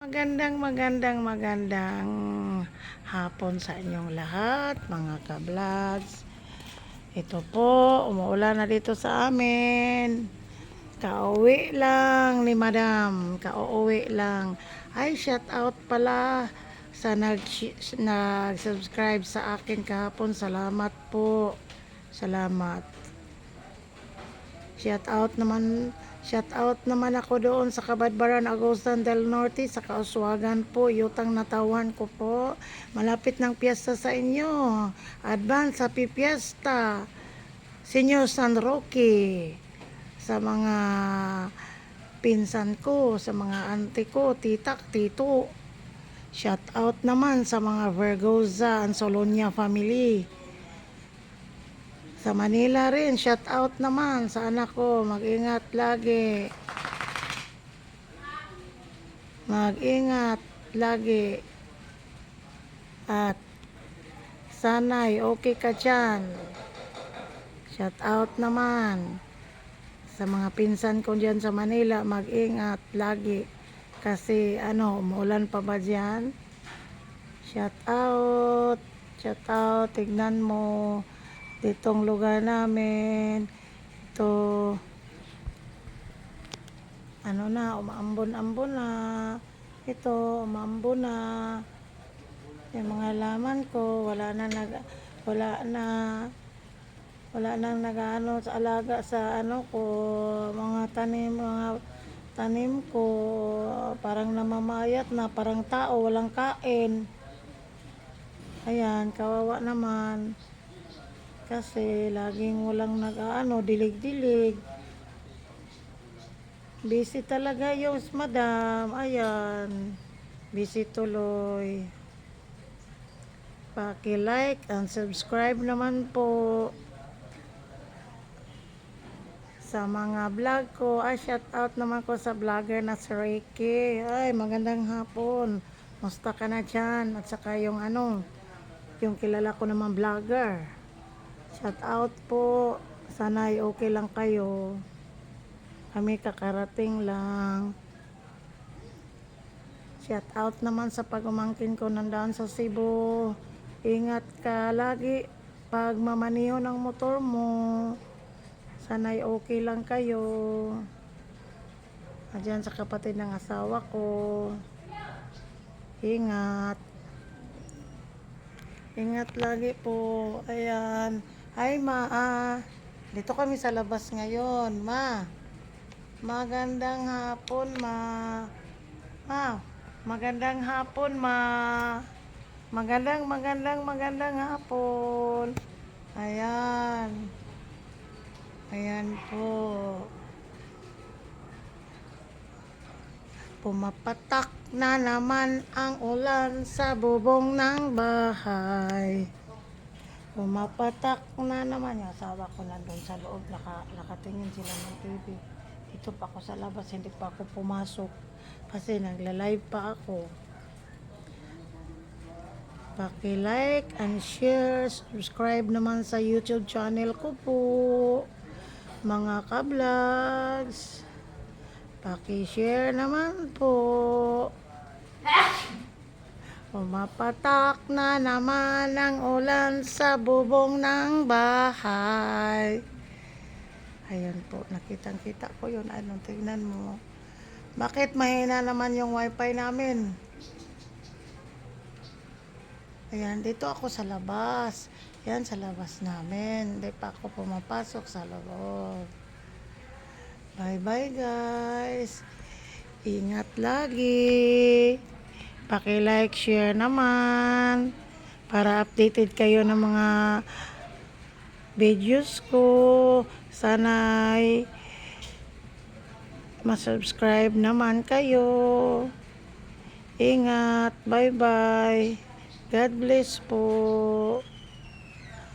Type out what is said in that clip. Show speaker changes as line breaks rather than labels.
Magandang hapon sa inyong lahat, mga ka-vlogs. Ito po, umuulan na dito sa amin. Kauwi lang ni Madam, kauwi lang. Ay, shout out pala sa nag-subscribe sa akin kahapon. Salamat po. Salamat. Shout out naman ako doon sa Kabadbaran, Agusan del Norte, sa Kauswagan po, Yutang Natawan ko po. Malapit ng piyesta sa inyo. Advance Happy Fiesta. Senyor San Roque. Sa mga pinsan ko, sa mga auntie ko, titak, tito. Shout out naman sa mga Vergoza and Solonia family. Sa Manila rin, shout out naman sa anak ko. Mag-ingat lagi. Mag-ingat lagi. At sana'y okay ka dyan. Shout out naman sa mga pinsan ko dyan sa Manila. Mag-ingat lagi. Kasi umuulan pa ba dyan? Shout out. Shout out. Tignan mo. Ditong lugar namin ito umaambon-ambon na ito, umaambon na yung mga laman ko, wala nang nag-ano sa alaga sa ko, mga tanim ko, parang namamayat na, parang tao walang kain. Ayan, kawawa naman. Kasi laging walang dilig-dilig. Busy talaga yung Madam. Ayan. Busy tuloy. Paki-like and subscribe naman po sa mga vlog ko. Shout out naman ko sa vlogger na si Ricky. Ay, magandang hapon. Musta ka na dyan? At saka yung yung kilala ko naman vlogger. Shout out po. Sana'y okay lang kayo. Kami kakarating lang. Shout out naman sa pag-umangkin ko nandaan sa Cebu. Ingat ka lagi pag mamaniho ng motor mo. Sana'y okay lang kayo. Diyan sa kapatid ng asawa ko. Ingat. Ingat lagi po. Ayan. Hi, Ma. Dito kami sa labas ngayon, Ma. Magandang hapon, Ma. Ma, magandang hapon, Ma. Magandang hapon. Ayan. Ayan po. Pumapatak na naman ang ulan sa bubong ng bahay. Pumapatak na naman. Yung asawa ko nandun sa loob, nakatingin sila ng TV. Dito pa ako sa labas, hindi pa ako pumasok kasi nagla-live pa ako. Paki-like and share, subscribe naman sa YouTube channel ko po, mga ka-vlogs. Paki-share naman po. Pumapatak na naman ang ulan sa bubong ng bahay. Ayan po, nakitang-kita ko yun. Tignan mo. Bakit mahina naman yung wifi namin? Ayan, dito ako sa labas. Yan, sa labas namin. Hindi pa ako pumapasok sa loob. Bye-bye, guys. Ingat lagi. Paki-like, share naman para updated kayo ng mga videos ko. Sana'y ma-subscribe naman kayo. Ingat. Bye-bye. God bless po.